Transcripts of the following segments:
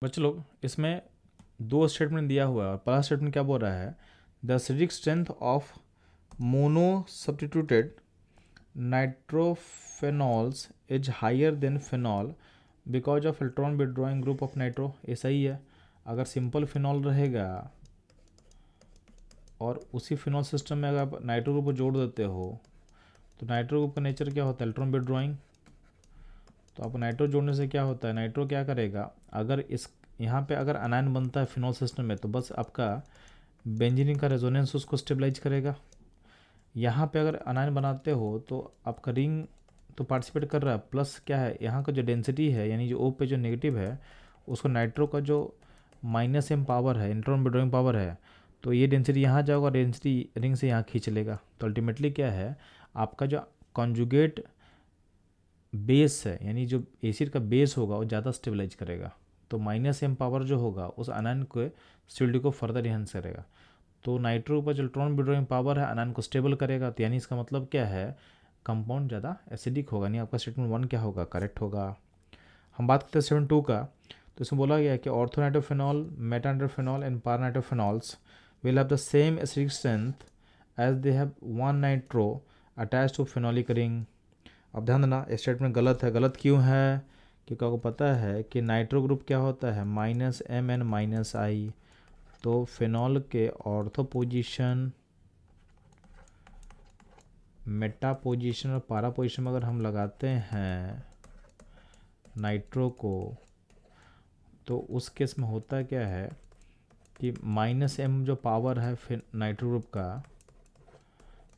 बच्चे लोग इसमें दो स्टेटमेंट दिया हुआ है और पहला स्टेटमेंट क्या बोल रहा है, the acidic strength of mono substituted nitrophenols is higher than phenol because of electron withdrawing group of nitro. ये सही है। अगर सिंपल फिनॉल रहेगा और उसी फिनॉल सिस्टम में अगर आप नाइट्रो ग्रुप को जोड़ देते हो तो नाइट्रो ग्रुप का नेचर क्या होता है, इलेक्ट्रॉन विड्रॉइंग। तो आप नाइट्रो जोड़ने से क्या होता है, नाइट्रो क्या करेगा, अगर इस यहाँ पे अगर अनायन बनता है फिनॉल सिस्टम में तो बस आपका बेंजीन का रेजोनेंस उसको स्टेबलाइज करेगा। यहाँ पे अगर अनायन बनाते हो तो आपका रिंग तो पार्टिसिपेट कर रहा है, प्लस क्या है यहाँ का जो डेंसिटी है यानी जो ओ पे जो नेगेटिव है उसको नाइट्रो का जो -m पावर है, इलेक्ट्रॉन विड्रॉइंग पावर है, तो ये डेंसिटी यहाँ जाएगा, डेंसिटी रिंग से यहाँ खींच लेगा। तो अल्टीमेटली क्या है, आपका जो कॉन्जुगेट बेस है यानी जो एसिड का बेस होगा वो ज़्यादा स्टेबलाइज करेगा। तो -m पावर जो होगा उस अनायन के स्टेबिलिटी को फर्दर इनहेंस करेगा। तो नाइट्रो पर जो इलेक्ट्रॉन विड्रॉइंग पावर है अनायन को स्टेबल करेगा। तो यानी इसका मतलब क्या है, कंपाउंड ज़्यादा एसिडिक होगा। यानी आपका स्टेटमेंट 1 क्या होगा, करेक्ट होगा। हम बात करते हैं स्टेटमेंट 2 का। तो इसमें बोला गया कि ऑर्थोनाइट्रोफेनॉल, मेटानाइट्रोफेनॉल and पारानाइट्रोफेनॉल्स will have the same acidic strength as they have one nitro attached to phenolic ring। अब ध्यान देना, स्टेटमेंट गलत है। गलत क्यों है, क्योंकि आपको पता है कि नाइट्रो ग्रुप क्या होता है, -Mn-I। तो फिनॉल के ऑर्थो पोजीशन, मेटा पोजीशन और पारा पोजीशन में अगर हम लगाते हैं नाइट्रो को तो उस केस में होता क्या है कि -m जो पावर है फिर नाइट्रो ग्रुप का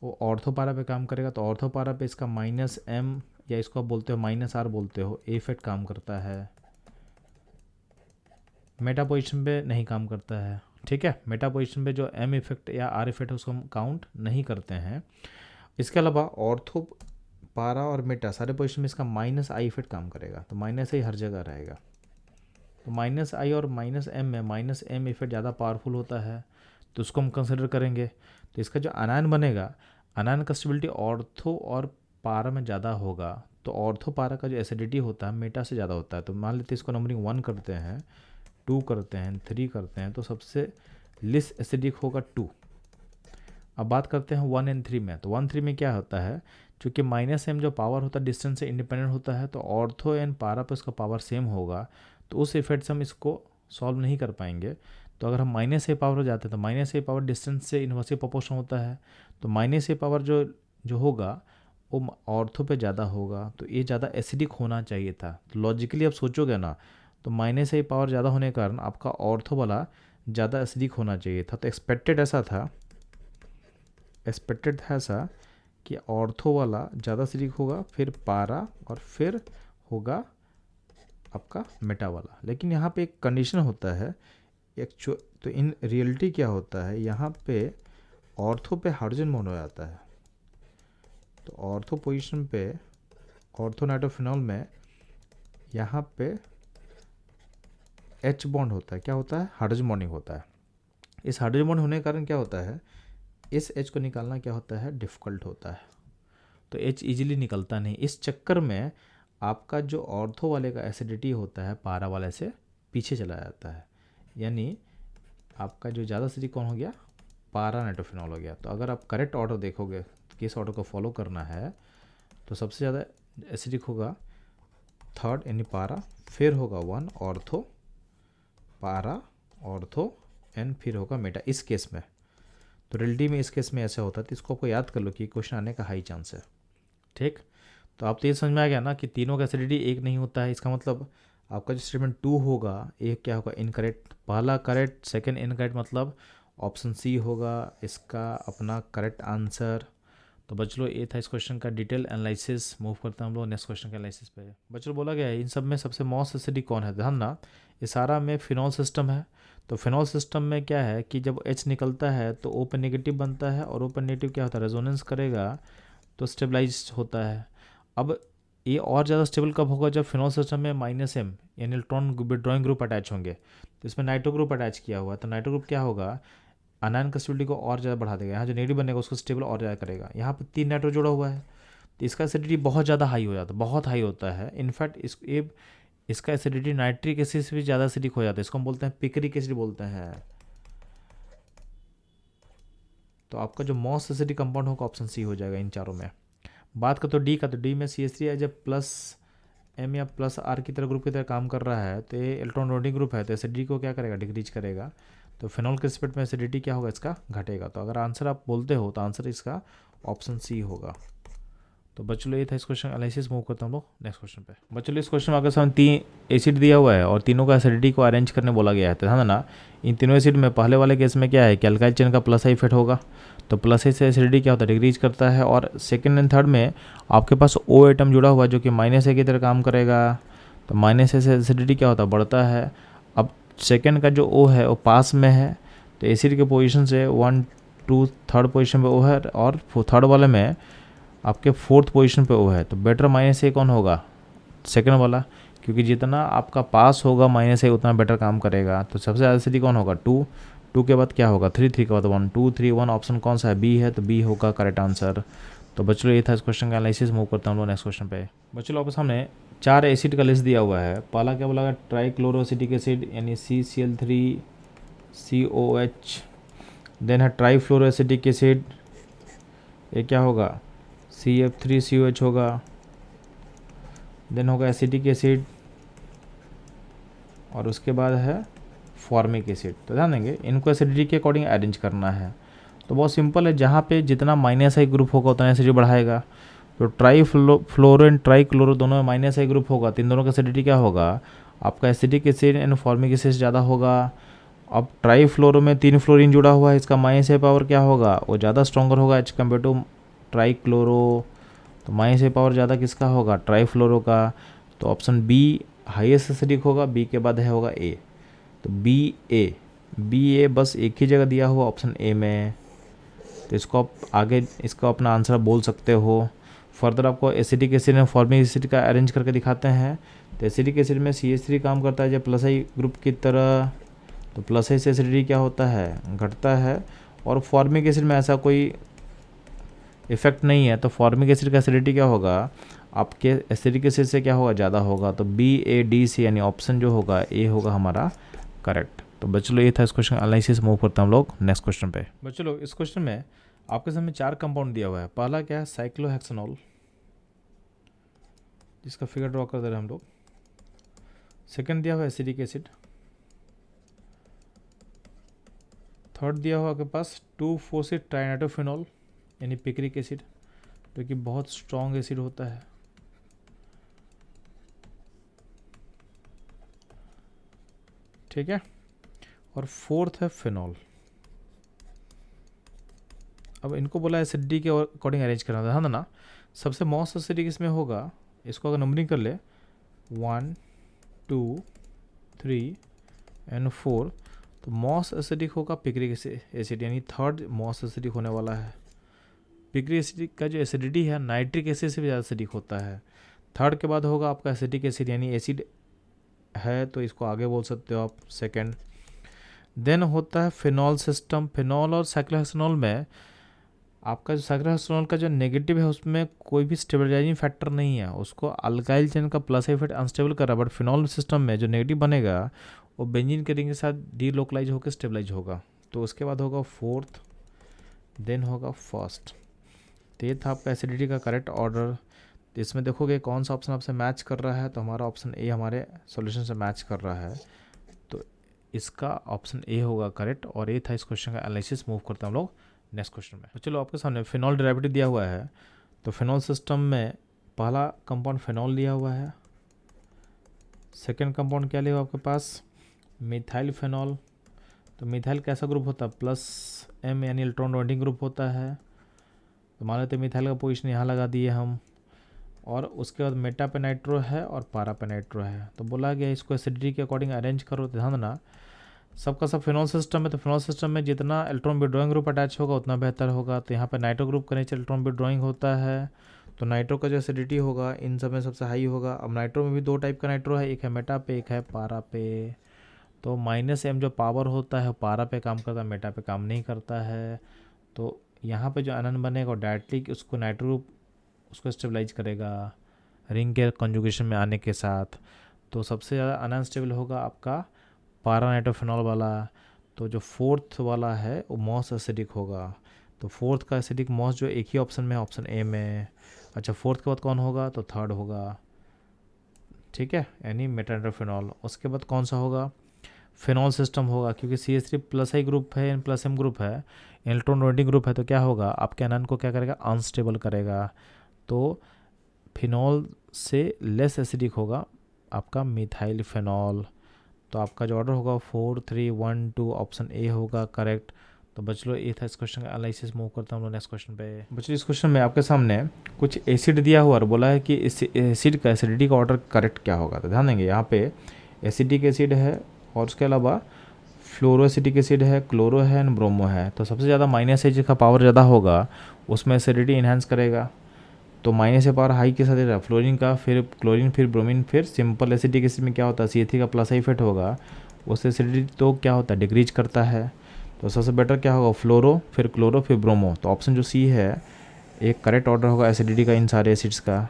वो ऑर्थो पारा पे काम करेगा। तो ऑर्थो पारा पे इसका -m या इसको आप बोलते हो -r बोलते हो, ए इफेक्ट काम करता है, मेटा पोजीशन पे नहीं काम करता है। ठीक है, मेटा पोजीशन पे जो m इफेक्ट या r इफेक्ट है उसको हम काउंट नहीं करते हैं। इसके अलावा ऑर्थो पारा और मेटा सारे पोजीशन में इसका -i इफेक्ट काम करेगा। तो -i हर जगह रहेगा। तो -i और -m में -m इफेक्ट ज़्यादा पावरफुल होता है तो उसको हम कंसिडर करेंगे। तो इसका जो अनायन बनेगा, अनायन का स्टेबिलिटी ऑर्थो और पारा में ज़्यादा होगा। तो ऑर्थो पारा का जो एसिडिटी होता है मेटा से ज़्यादा होता है। तो मान लेते हैं इसको नंबरिंग 1 करते हैं, 2 करते हैं, 3 करते हैं, तो सबसे लिस्ट एसिडिक होगा 2। अब बात करते हैं 1 एंड 3 में। तो 1, 3 में क्या होता है, चूँकि -m जो पावर होता है डिस्टेंस से इंडिपेंडेंट होता है तो ऑर्थो एंड पारा पर उसका पावर सेम होगा। तो उस इफेक्ट से हम इसको सॉल्व नहीं कर पाएंगे। तो अगर हम -a पावर हो जाते हैं तो -a पावर डिस्टेंस से इन्वर्सली प्रोपोर्शनल होता है। तो -a पावर जो होगा वो ऑर्थो पे ज़्यादा होगा। तो ये ज़्यादा एसिडिक होना चाहिए था। तो लॉजिकली आप सोचोगे ना तो -a पावर ज़्यादा होने के कारण आपका ऑर्थो वाला ज़्यादा एसिडिक होना चाहिए था। तो एक्सपेक्टेड ऐसा कि ऑर्थो वाला ज़्यादा एसिडिक होगा, फिर पारा और फिर होगा आपका मेटा वाला। लेकिन यहाँ पे एक कंडीशन होता है एक्चुअल, तो इन रियलिटी क्या होता है, यहाँ पे ऑर्थो पे हाइड्रोजन बॉन्ड हो जाता है। तो ऑर्थो पोजीशन पे ऑर्थो नाइट्रोफिनॉल में यहाँ पे H बॉन्ड होता है। क्या होता है, हाइड्रोजन बॉन्डिंग होता है। इस हाइड्रोजन बॉन्ड होने के कारण क्या होता है, इस H को निकालना क्या होता है, डिफ़िकल्ट होता है। तो H इजीली निकलता नहीं। इस चक्कर में आपका जो ऑर्थो वाले का एसिडिटी होता है पारा वाले से पीछे चला जाता है। यानी आपका जो ज़्यादा एसिडिक कौन हो गया, पारा नाइट्रोफिनॉल हो गया। तो अगर आप करेक्ट ऑर्डर देखोगे, किस ऑर्डर को फॉलो करना है, तो सबसे ज़्यादा एसिडिक होगा 3rd यानी पारा, फिर होगा 1 ऑर्थो, पारा, ऑर्थो एंड फिर होगा मेटा इस केस में। तो रियलिटी में इस केस में ऐसा होता है। तो इसको आपको याद कर लो कि क्वेश्चन आने का हाई चांस है। ठीक, तो आप तो ये समझ में आ गया ना कि तीनों का एसिडिटी एक नहीं होता है। इसका मतलब आपका जो स्टेटमेंट 2 होगा एक क्या होगा, इनकरेक्ट। पहला करेक्ट, सेकंड इनकरेक्ट, मतलब ऑप्शन सी होगा इसका अपना करेक्ट आंसर। तो बच्चों ये था इस क्वेश्चन का डिटेल एनालिसिस। मूव करते हैं हम लोग नेक्स्ट क्वेश्चन के एनालिसिस पे। बच्चों बोला गया है इन सब में सबसे मोस्ट एसिडिक कौन है, ध्यान ना, ये सारा में फिनॉल सिस्टम है। तो फिनॉल सिस्टम में क्या है कि जब H निकलता है तो O पे नेगेटिव बनता है और O पे नेगेटिव क्या होता है, रेजोनेंस करेगा तो स्टेबलाइज होता है। अब ये और ज़्यादा स्टेबल कब होगा, जब फिनॉल सिस्टम में -m यानी इलेक्ट्रॉन विड्रॉइंग ग्रुप अटैच होंगे। तो इसमें नाइट्रो ग्रुप अटैच किया हुआ है। तो नाइट्रो ग्रुप क्या होगा, अनायन का स्टेबिलिटी को और ज़्यादा बढ़ा देगा। यहाँ जो नेगेटिव बनेगा उसको स्टेबल और ज़्यादा करेगा। यहाँ पर 3 नाइट्रो जुड़ा हुआ है तो इसका एसिडिटी बहुत ज़्यादा हाई हो जाता है, बहुत हाई होता है। इनफैक्ट इस ये इसका एसिडिटी नाइट्रिक एसिड से भी ज़्यादा एसिडिक हो जाता है, इसको हम बोलते हैं पिक्रिक एसिड बोलते हैं। तो आपका जो मोस्ट एसिडिक कंपाउंड होगा ऑप्शन सी हो जाएगा इन चारों में। बात कर तो डी का, तो डी में CH3 as A plus M या प्लस आर की तरह ग्रुप की तरह काम कर रहा है, तो ये इलेक्ट्रॉन लोडिंग ग्रुप है, तो एसिडिटी को क्या करेगा, डिक्रीज करेगा। तो फिनॉल के रिस्पेक्ट में एसिडिटी क्या होगा, इसका घटेगा। तो अगर आंसर आप बोलते हो तो आंसर इसका ऑप्शन सी होगा। तो बच्चों ये था इस क्वेश्चन एनालिसिस। मूव करता हम लोग नेक्स्ट क्वेश्चन पे। बच्चों इस क्वेश्चन में अगर हम 3 एसिड दिया हुआ है और तीनों का एसिडिटी को अरेंज करने बोला गया है, तो ध्यान देना इन तीनों एसिड में पहले वाले केस में क्या है कि अल्काइल चेन का प्लस इफेक्ट होगा, तो प्लस से एसिडिटी क्या होता है, डिक्रीज करता है। और सेकंड एंड थर्ड में आपके पास O एटम जुड़ा हुआ है जो कि -A की तरह काम करेगा, तो -A से एसिडिटी क्या होता है, बढ़ता है। अब सेकंड का जो O है वो पास में है, तो एसिड के पोजीशन से 1 2 थर्ड पोजीशन पे O है, और थर्ड वाले में आपके फोर्थ पोजीशन पे O है, तो बेटर -A कौन होगा, सेकंड वाला, क्योंकि जितना आपका पास होगा -A उतना बेटर काम करेगा। तो सबसे ज़्यादा एसिडिटी कौन होगा, 2 2 के बाद क्या होगा 3 3 के बाद 1 2 3 1, ऑप्शन कौन सा है, बी है, तो बी होगा करेक्ट आंसर। तो बच्चों ये था इस क्वेश्चन का एनालिसिस। मूव करता हूँ नेक्स्ट क्वेश्चन पे। बच्चों आपके सामने 4 एसिड का लिस्ट दिया हुआ है। पहला क्या बोला, ट्राइक्लोरोसिटिक एसिड यानी CCl3COH। देन है ट्राईफ्लोरोएसिटिक एसिड, ये क्या होगा CF3COH होगा। देन होगा एसिटिक एसिड, और उसके बाद है फॉर्मिक एसिड। तो ध्यान देंगे इनको एसिडिटी के अकॉर्डिंग अरेंज करना है। तो बहुत सिंपल है, जहाँ पे जितना -I ग्रुप होगा उतना एसिडिटी बढ़ाएगा। तो ट्राईफ्लोरो एंड ट्राईक्लोरो दोनों में -I ग्रुप होगा, तो इन दोनों का एसिडिटी क्या होगा, आपका acetic acid and formic acid ज़्यादा होगा। अब ट्राईफ्लोरो में 3 फ्लोरीन जुड़ा हुआ है, इसका -I पावर क्या होगा, वो ज़्यादा स्ट्रॉन्गर होगा एज कम्पेयर टू ट्राईक्लोरो। तो -I पावर ज़्यादा किसका होगा, ट्राईफ्लोरो का। तो ऑप्शन बी हाईएस्ट एसिडिक होगा, बी के बाद है होगा ए। तो बी ए बस एक ही जगह दिया हुआ ऑप्शन ए में, तो इसको आप आगे इसका अपना आंसर बोल सकते हो। फर्दर आपको एसिटिक एसिड और फॉर्मिक एसिड का अरेंज करके दिखाते हैं। तो एसिटिक एसिड में CH3 काम करता है जब +I ग्रुप की तरह, तो +I से एसिडिटी क्या होता है, घटता है। और फॉर्मिक एसिड में ऐसा कोई इफेक्ट नहीं है, तो फॉर्मिक एसिड का एसिडिटी क्या होगा, आपके एसिडिक एसिड से क्या होगा, ज़्यादा होगा। तो BADC यानी ऑप्शन जो होगा ए होगा हमारा करेक्ट। तो बच्चों ये था इस क्वेश्चन एनालिसिस। मूव करते हैं हम लोग नेक्स्ट क्वेश्चन पे। बच्चों इस क्वेश्चन में आपके सामने 4 कंपाउंड दिया हुआ है। पहला क्या है, साइक्लोहेक्सेनॉल, जिसका फिगर ड्रॉ कर दे रहे हैं हम लोग। सेकंड दिया हुआ है एसिडिक एसिड। थर्ड दिया हुआ आपके पास 2,4,6 ट्राइनाइट्रोफिनॉल यानी पिक्रिक एसिड, जो कि बहुत स्ट्रॉन्ग एसिड होता है। ठीक है, और फोर्थ है फिनॉल। अब इनको बोला एसिडिटी के अकॉर्डिंग अरेंज करना था, हाँ ना। सबसे मोस्ट एसिडिक इसमें होगा, इसको अगर नंबरिंग कर ले 1 2 3 एंड 4, तो मोस्ट एसिडिक होगा पिक्रिक एसिड, यानी थर्ड मोस्ट एसिडिक होने वाला है। पिक्रिक एसिड का जो एसिडिटी है नाइट्रिक एसिड से भी ज़्यादा एसिडिक होता है। थर्ड के बाद होगा आपका एसिटिक एसिड, यानी एसिड है तो इसको आगे बोल सकते हो आप सेकेंड। देन होता है फिनॉल सिस्टम। फिनॉल और साइक्लोहेक्सेनॉल में आपका जो साइक्लोहेक्सेनॉल का जो नेगेटिव है उसमें कोई भी स्टेबलाइजिंग फैक्टर नहीं है, उसको अल्काइल चेन का प्लस इफेक्ट अनस्टेबल कर रहा है। बट फिनॉल सिस्टम में जो नेगेटिव बनेगा वो बेंजीन के रिंग के साथ डीलोकलाइज होकर स्टेबलाइज होगा। तो उसके बाद होगा फोर्थ, देन होगा फर्स्ट। तो ये था आपका एसिडिटी का करेक्ट ऑर्डर। तो इसमें देखोगे कौन सा ऑप्शन आपसे मैच कर रहा है, तो हमारा ऑप्शन ए हमारे सॉल्यूशन से मैच कर रहा है, तो इसका ऑप्शन ए होगा करेक्ट। और ये था इस क्वेश्चन का एनालिसिस। मूव करते हैं हम लोग नेक्स्ट क्वेश्चन में। तो चलो आपके सामने फिनॉल डेरिवेटिव दिया हुआ है। तो फिनॉल सिस्टम में पहला कंपाउंड फिनॉल दिया हुआ है। सेकेंड कंपाउंड क्या लिया हुआ आपके पास, मिथाइल फिनॉल। तो मिथाइल कैसा ग्रुप होता है, +M यानी इलेक्ट्रॉन बॉन्डिंग ग्रुप होता है। तो मान लेते मिथाइल का पोजीशन यहाँ लगा दिए हम, और उसके बाद मेटा पे नाइट्रो है और पारा पे नाइट्रो है। तो बोला गया इसको एसिडिटी के अकॉर्डिंग अरेंज करो। तो ध्यान देना सबका सब फिनॉल सिस्टम है, तो फिनॉल सिस्टम में जितना इलेक्ट्रॉन विड्रॉइंग ग्रुप अटैच होगा उतना बेहतर होगा। तो यहाँ पे नाइट्रो ग्रुप का नीचे इलेक्ट्रॉन विड्रॉइंग होता है, तो नाइट्रो का जो एसिडिटी होगा इन सब में सबसे हाई होगा। अब नाइट्रो में भी 2 टाइप का नाइट्रो है, एक है मेटा पे, एक है पारा पे। तो -M जो पावर होता है पारा पे काम करता है, मेटा पे काम नहीं करता है। तो यहाँ पे जो आयन बनेगा डायरेक्टली उसको नाइट्रो ग्रुप उसको स्टेबलाइज करेगा रिंग के कॉन्जुगेशन में आने के साथ। तो सबसे ज़्यादा अनस्टेबल होगा आपका पारा नाइट्रोफिनॉल वाला। तो जो फोर्थ वाला है वो मोस्ट एसिडिक होगा। तो फोर्थ का एसिडिक मोस्ट जो एक ही ऑप्शन में है, ऑप्शन ए में। अच्छा, फोर्थ के बाद कौन होगा? तो थर्ड होगा, ठीक है, यानी मेटानाइट्रोफिनॉल। उसके बाद कौन सा होगा? फिनॉल सिस्टम होगा, क्योंकि CH3 प्लस आई ग्रुप है, प्लस एम ग्रुप है, इलेक्ट्रॉन डोनेटिंग ग्रुप है, तो क्या होगा? आपके एनायन को क्या करेगा? अनस्टेबल करेगा। तो फिनॉल से लेस एसिडिक होगा आपका मिथाइल फिनॉल। तो आपका जो ऑर्डर होगा 4 3 1 2, ऑप्शन ए होगा करेक्ट। तो बचलो ये था इस क्वेश्चन का एनालिसिस। मूव करता हूँ हम लोग नेक्स्ट क्वेश्चन पे। बचलो इस क्वेश्चन में आपके सामने कुछ एसिड दिया हुआ और बोला है कि इस एसिड का एसिडिटी का ऑर्डर करेक्ट क्या होगा। तो ध्यान देंगे, यहाँ पे एसिडिक एसिड है और उसके अलावा फ्लोरोएसिटिक एसिड है, क्लोरो है एंड ब्रोमो है। तो सबसे ज़्यादा माइनस एच का पावर ज़्यादा होगा, उसमें एसिडिटी इन्हांस करेगा। तो माइनस से पावर हाई के साथ रहेगा फ्लोरीन का, फिर क्लोरीन, फिर ब्रोमीन, फिर सिंपल एसिडिक एसिड में क्या होता है? CH3 का प्लस इफेक्ट होगा, उससे एसिडिटी तो क्या होता है? डिक्रीज करता है। तो सबसे बेटर क्या होगा? फ्लोरो, फिर क्लोरो, फिर ब्रोमो। तो ऑप्शन जो सी है एक करेक्ट ऑर्डर होगा एसिडिटी का इन सारे एसिड्स का।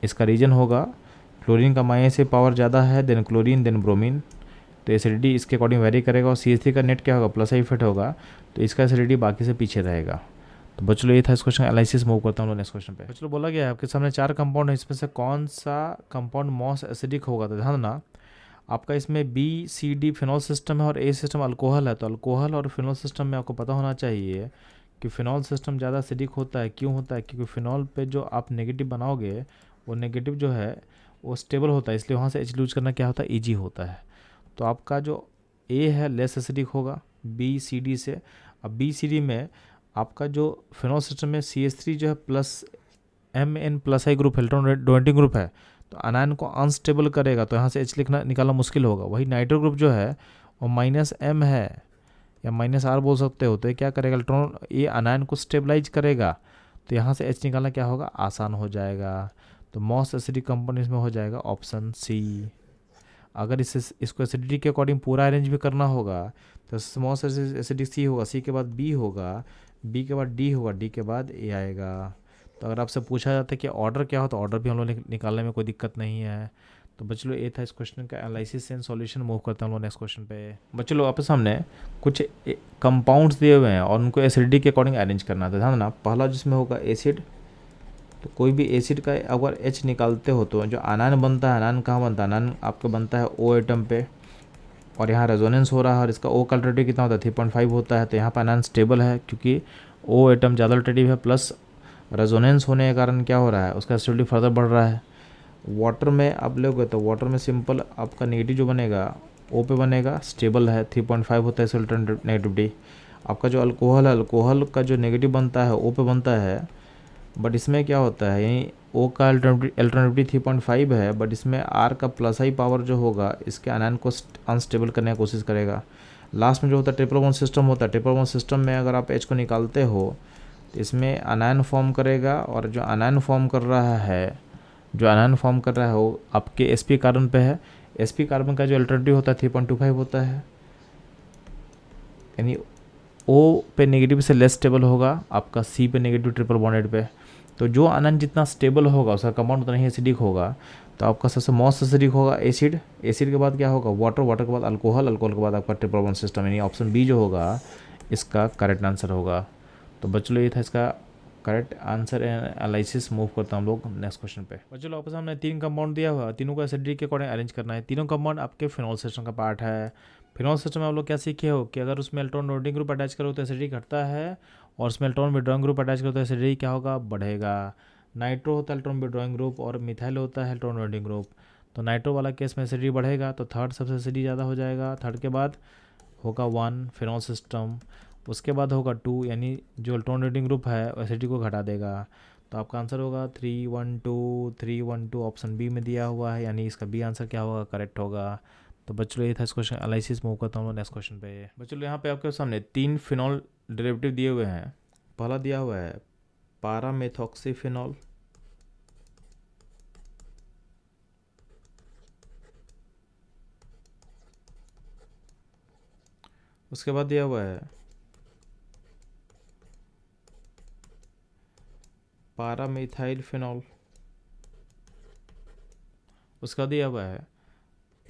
इसका रीजन होगा क्लोरीन का माइनस से पावर ज़्यादा है, देन क्लोरीन, देन ब्रोमीन। तो एसिडिटी इसके अकॉर्डिंग वेरी करेगा और CH3 का नेट क्या होगा? प्लस इफेक्ट होगा, तो इसका एसिडिटी बाकी से पीछे रहेगा। तो बच्चों ये था इस क्वेश्चन एनालिसिस। मूव करता हूँ नेक्स्ट क्वेश्चन पे। बच्चों बोला गया है आपके सामने 4 कंपाउंड है, इसमें से कौन सा कंपाउंड मोस्ट एसिडिक होगा? तो ध्यान देना, आपका इसमें B C D phenol system है और A सिस्टम अल्कोहल है। तो अल्कोहल और फिनॉल सिस्टम में आपको पता होना चाहिए कि फिनॉल सिस्टम ज़्यादा एसिडिक होता है। क्यों होता है? क्योंकि फिनॉल पे जो आप नेगेटिव बनाओगे वो नेगेटिव जो है वो स्टेबल होता है, इसलिए वहाँ से H लूज करना क्या होता है? ईजी होता है। तो आपका जो A है लेस एसिडिक होगा B C D से। अब B C D में आपका जो फिनॉल सिस्टम में CH3 जो है प्लस Mn प्लस आई ग्रुप, इलेक्ट्रॉन डोनेटिंग ग्रुप है, तो अनायन को अनस्टेबल करेगा, तो यहाँ से H लिखना निकालना मुश्किल होगा। वही नाइट्रो ग्रुप जो है वो -M है या -R बोल सकते हो, तो ये क्या करेगा? इलेक्ट्रॉन ये अनायन को स्टेबलाइज करेगा, तो यहाँ से H निकालना क्या होगा? आसान हो जाएगा। तो मोस्ट एसिडिक कंपाउंड इसमें हो जाएगा ऑप्शन सी। अगर इसको एसिडिटी के अकॉर्डिंग पूरा अरेंज भी करना होगा तो मोस्ट एसिडिक सी होगा, सी के बाद बी होगा, बी के बाद डी होगा, डी के बाद ए आएगा। तो अगर आपसे पूछा जाता है कि ऑर्डर क्या हो, तो ऑर्डर भी हम लोग निकालने में कोई दिक्कत नहीं है। तो बच्चों लोग ये था इस क्वेश्चन का एनालिसिस एंड सॉल्यूशन। मूव करते हैं हम लोग नेक्स्ट क्वेश्चन पे। बच्चों लोग आपके सामने कुछ कंपाउंड्स दिए हुए हैं और उनको एसिडिटी के अकॉर्डिंग अरेंज करना था। ध्यान देना, पहला जिसमें होगा एसिड। तो कोई भी एसिड का अगर H निकालते हो तो जो आनान बनता है, आनान कहाँ बनता है? आनान आपका बनता है O एटम पे, और यहाँ रेजोनेंस हो रहा है और इसका O का अल्टरनेटिव कितना होता है? 3.5 होता है। तो यहाँ पर आनान स्टेबल है क्योंकि O एटम ज़्यादा अल्टरनेटिव है, प्लस रेजोनेंस होने के कारण क्या हो रहा है? उसका एसिडिटी फर्दर बढ़ रहा है। वाटर में आप लोगे तो वाटर में सिंपल आपका नेगेटिव जो बनेगा O पे बनेगा, स्टेबल है, 3.5 होता है इसका नेगेटिविटी। आपका जो अल्कोहल है, अल्कोहल का जो नेगेटिव बनता है O पे बनता है, बट इसमें क्या होता है? यहीं O का अल्टरनेटिव 3.5 है, बट इसमें R का प्लस आई पावर जो होगा इसके आयन को अनस्टेबल करने की कोशिश करेगा। लास्ट में जो होता है ट्रिपल बॉन्ड सिस्टम होता है। ट्रिपल बॉन्ड सिस्टम में अगर आप H को निकालते हो तो इसमें अनायन फॉर्म करेगा, और जो अनायन फॉर्म कर रहा है, जो अनायन फॉर्म कर रहा है वो आपके sp कार्बन पे है। sp कार्बन का जो अल्टरनेटिव होता है 3.25 होता है, यानी O पे नेगेटिव से लेस स्टेबल होगा आपका C पे नेगेटिव ट्रिपल बॉन्डेड पे। तो जो आयन जितना स्टेबल होगा उसका कंपाउंड उतना ही एसिडिक होगा। तो आपका सबसे मोस्ट एसिडिक होगा एसिड। एसिड के बाद क्या होगा? वाटर। वाटर के बाद अल्कोहल। अल्कोहल के बाद आपका ट्रिपल बॉन्ड सिस्टम, यानी ऑप्शन बी जो होगा इसका करेक्ट आंसर होगा। तो बच्चों ये था इसका करेक्ट आंसर एनालिसिस। मूव करता हूँ हम लोग नेक्स्ट क्वेश्चन पे। बच्चों आपके सामने 3 कंपाउंड दिया हुआ है, तीनों को एसिडिटी के अकॉर्डिंग अरेंज करना है। तीनों कंपाउंड आपके फिनॉल सिस्टम का पार्ट है। फिनॉल सिस्टम में आप लोग क्या सीखे हो कि अगर उसमें इलेक्ट्रॉन डोनेटिंग ग्रुप अटैच करो तो एसिडिटी घटता है, और उसमें इलेक्ट्रॉन विड्रॉइंग ग्रुप अटैच करो तो एसिडिटी क्या होगा? बढ़ेगा। नाइट्रो होता है इलेक्ट्रॉन विड्रॉइंग ग्रुप और मिथाइल होता है इलेक्ट्रॉन डोनेटिंग ग्रुप। तो नाइट्रो वाला केस में एसिडिटी बढ़ेगा, तो थर्ड सबसे एसिडिटी ज़्यादा हो जाएगा। थर्ड के बाद होगा 1 फिनॉल सिस्टम, उसके बाद होगा 2, यानी जो इलेक्ट्रॉन डोनेटिंग ग्रुप है एसिडिटी को घटा देगा। तो आपका आंसर होगा 3 1 2 ऑप्शन बी में दिया हुआ है, यानी इसका बी आंसर क्या होगा? करेक्ट होगा। तो बच्चों ये था इस क्वेश्चन एनालिसिस। मूव करता हूँ नेक्स्ट क्वेश्चन पे। बच्चों यहाँ पे आपके सामने 3 फिनॉल डेरिवेटिव दिए हुए हैं। पहला दिया हुआ है पारामेथॉक्सीफिनॉल, उसके बाद दिया हुआ है पारामिथाइल फिनॉल, उसका दिया हुआ है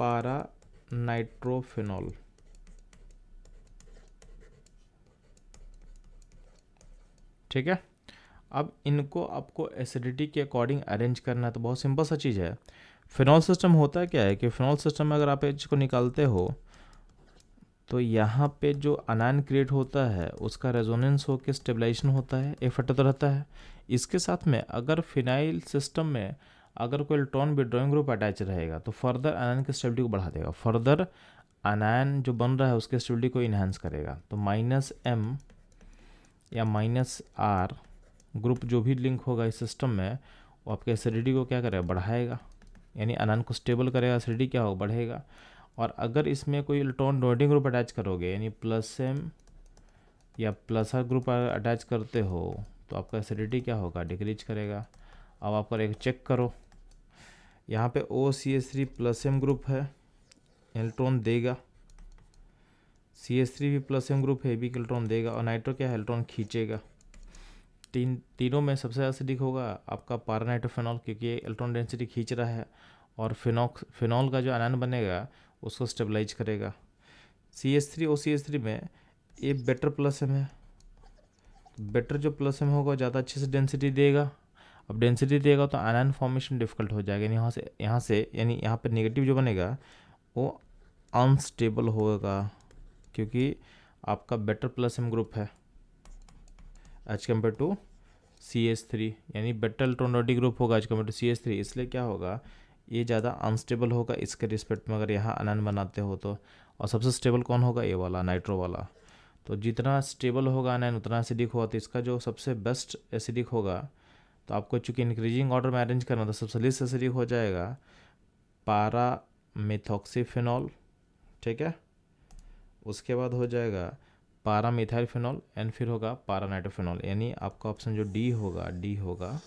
पारा नाइट्रोफिनॉल। ठीक है, अब इनको आपको एसिडिटी के अकॉर्डिंग अरेंज करना है। तो बहुत सिंपल सा चीज़ है। फिनॉल सिस्टम होता क्या है कि फिनॉल सिस्टम में अगर आप एच को निकालते हो तो यहाँ पे जो अनायन क्रिएट होता है उसका रेजोनेंस होकर स्टेबलाइजेशन होता है, इफेक्ट तो रहता है। इसके साथ में अगर फिनाइल सिस्टम में अगर कोई इलेक्ट्रॉन विड्रॉइंग ग्रुप अटैच रहेगा तो फर्दर अनायन की स्टेबिलिटी को बढ़ा देगा, फर्दर अनायन जो बन रहा है उसके स्टेबिलिटी को इन्हांस करेगा। तो -M या -R ग्रुप जो भी लिंक होगा इस सिस्टम में वो आपके एसिडिटी को क्या करेगा, बढ़ाएगा, यानी अनायन को स्टेबल करेगा, एसिडिटी क्या होगा, बढ़ेगा। और अगर इसमें कोई इलेक्ट्रॉन डोनेटिंग ग्रुप अटैच करोगे यानी +M या +R ग्रुप अटैच करते हो तो आपका एसिडिटी क्या होगा, डिक्रीज करेगा। अब आप एक चेक करो, यहाँ पे OCH3 +M ग्रुप है, इलेक्ट्रॉन देगा, CH3 भी +M ग्रुप है, भी इलेक्ट्रॉन देगा, और नाइट्रो क्या है, इलेक्ट्रॉन खींचेगा। तीनों में सबसे ज़्यादा एसिडिक होगा आपका पारानाइट्रोफेनॉल, क्योंकि ये इलेक्ट्रॉन डेंसिटी खींच रहा है और फिनॉल का जो अनायन बनेगा उसको स्टेबलाइज करेगा। CH3 OCH3 में ये बेटर +M है, बेटर जो +M होगा ज़्यादा अच्छे से डेंसिटी देगा। अब डेंसिटी देगा तो आयन फॉर्मेशन डिफिकल्ट हो जाएगा, यानी यहाँ से यानी यहाँ पे नेगेटिव जो बनेगा वो अनस्टेबल होगा, क्योंकि आपका बेटर +M ग्रुप है एज कम्पेयर टू CH3, यानी बेटर इलेक्ट्रॉन ग्रुप होगा एज कम्पेयर टू CH3, इसलिए क्या होगा, ये ज़्यादा अनस्टेबल होगा इसके रिस्पेक्ट में अगर यहाँ अनायन बनाते हो तो। और सबसे स्टेबल कौन होगा, ये वाला नाइट्रो वाला। तो जितना स्टेबल होगा अनायन उतना एसिडिक होगा। तो इसका जो सबसे बेस्ट एसिडिक होगा, तो आपको चूँकि इंक्रीजिंग ऑर्डर में अरेंज करना, तो सबसे लीस्ट एसिडिक हो जाएगा पारा मेथॉक्सीफिनॉल। ठीक है, उसके बाद हो जाएगा पारा मिथाइलफिनॉल एंड फिर होगा पारा नाइट्रोफिनॉल, यानी आपका ऑप्शन जो डी होगा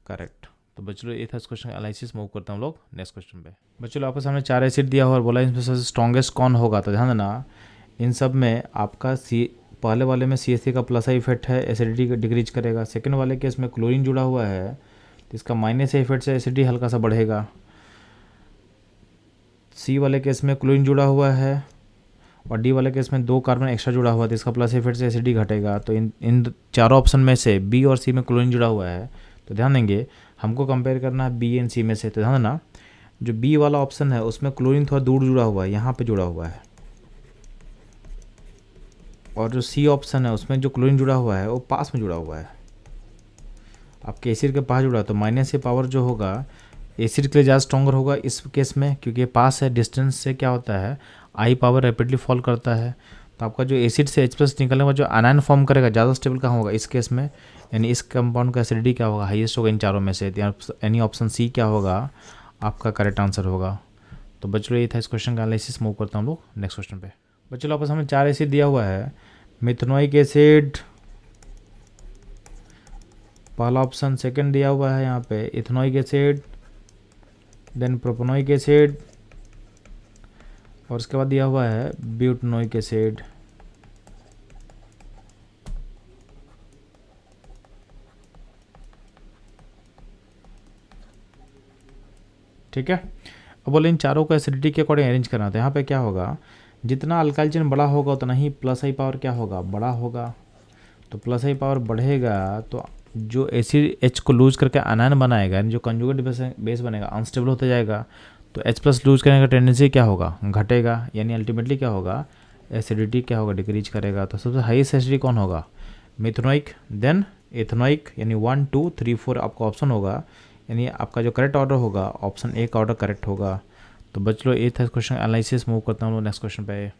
करेक्ट। तो बच्चों ये था इस क्वेश्चन का एनालिसिस। मूव करता हूँ हम लोग नेक्स्ट क्वेश्चन पे। बच्चों आपके सामने 4 एसिड दिया हुआ और बोला इनमें सबसे स्ट्रॉन्गेस्ट कौन होगा। तो ध्यान देना, इन सब में आपका पहले वाले में CH3 का +I इफेक्ट है, एसिडिटी डिक्रीज करेगा। सेकंड वाले केस में क्लोरीन जुड़ा हुआ है तो इसका -A इफेक्ट से एसिडिटी हल्का सा बढ़ेगा। C वाले केस में क्लोरीन जुड़ा हुआ है और D वाले केस में 2 कार्बन एक्स्ट्रा जुड़ा हुआ है तो इसका + इफेक्ट से एसिडिटी घटेगा। तो इन चारों ऑप्शन में से B और C में क्लोरीन जुड़ा हुआ है, तो ध्यान देंगे हमको कंपेयर करना है B एंड C में से। तो ध्यान देना, जो B वाला ऑप्शन है उसमें क्लोरीन थोड़ा दूर जुड़ा हुआ है, यहाँ पे जुड़ा हुआ है, और जो C ऑप्शन है उसमें जो क्लोरीन जुड़ा हुआ है वो पास में जुड़ा हुआ है, आपके एसिड के पास जुड़ा है। तो -A पावर जो होगा एसिड के लिए ज़्यादा स्ट्रॉन्गर होगा इस केस में, क्योंकि पास है, डिस्टेंस से क्या होता है I पावर रैपिडली फॉल करता है। तो आपका जो एसिड से H+ निकलने के बाद जो अनायन फॉर्म करेगा ज़्यादा स्टेबल कहाँ होगा, इस केस में, यानी इस कंपाउंड का एसिडिटी क्या होगा, हाईएस्ट होगा इन चारों में से, यानी ऑप्शन C क्या होगा आपका करेक्ट आंसर होगा। तो बच्चों ये था इस क्वेश्चन का एनालिसिस। मूव करता हूँ हम लोग नेक्स्ट क्वेश्चन पे। बच्चों आपस हमें 4 एसिड दिया हुआ है, मिथेनोइक एसिड पहला ऑप्शन, सेकंड दिया हुआ है यहाँ पे ethanoic acid, then propanoic acid, और उसके बाद दिया हुआ है ब्यूटेनोइक एसिड। ठीक है, अब बोले इन चारों को एसिडिटी के अकॉर्डिंग अरेंज करना था। यहाँ पे क्या होगा, जितना अल्काइल चेन बड़ा होगा उतना ही +I पावर क्या होगा, बड़ा होगा। तो +I पावर बढ़ेगा तो जो एसिड H को लूज करके अनायन बनाएगा, यानी जो कंजुगेट बेस बनेगा अनस्टेबल होता जाएगा, तो H+ लूज करने का टेंडेंसी क्या होगा, घटेगा, यानी अल्टीमेटली क्या होगा, एसिडिटी क्या होगा, डिक्रीज करेगा। तो सबसे हाईएस्ट एसिडिटी कौन होगा, मिथेनोइक, देन इथेनोइक, यानी 1 2 3 4 आपका ऑप्शन होगा, यानी आपका जो करेक्ट ऑर्डर होगा ऑप्शन A का ऑर्डर करेक्ट होगा। तो बच्चों ये था क्वेश्चन एनालिसिस। मूव करता हूँ नेक्स्ट क्वेश्चन पे।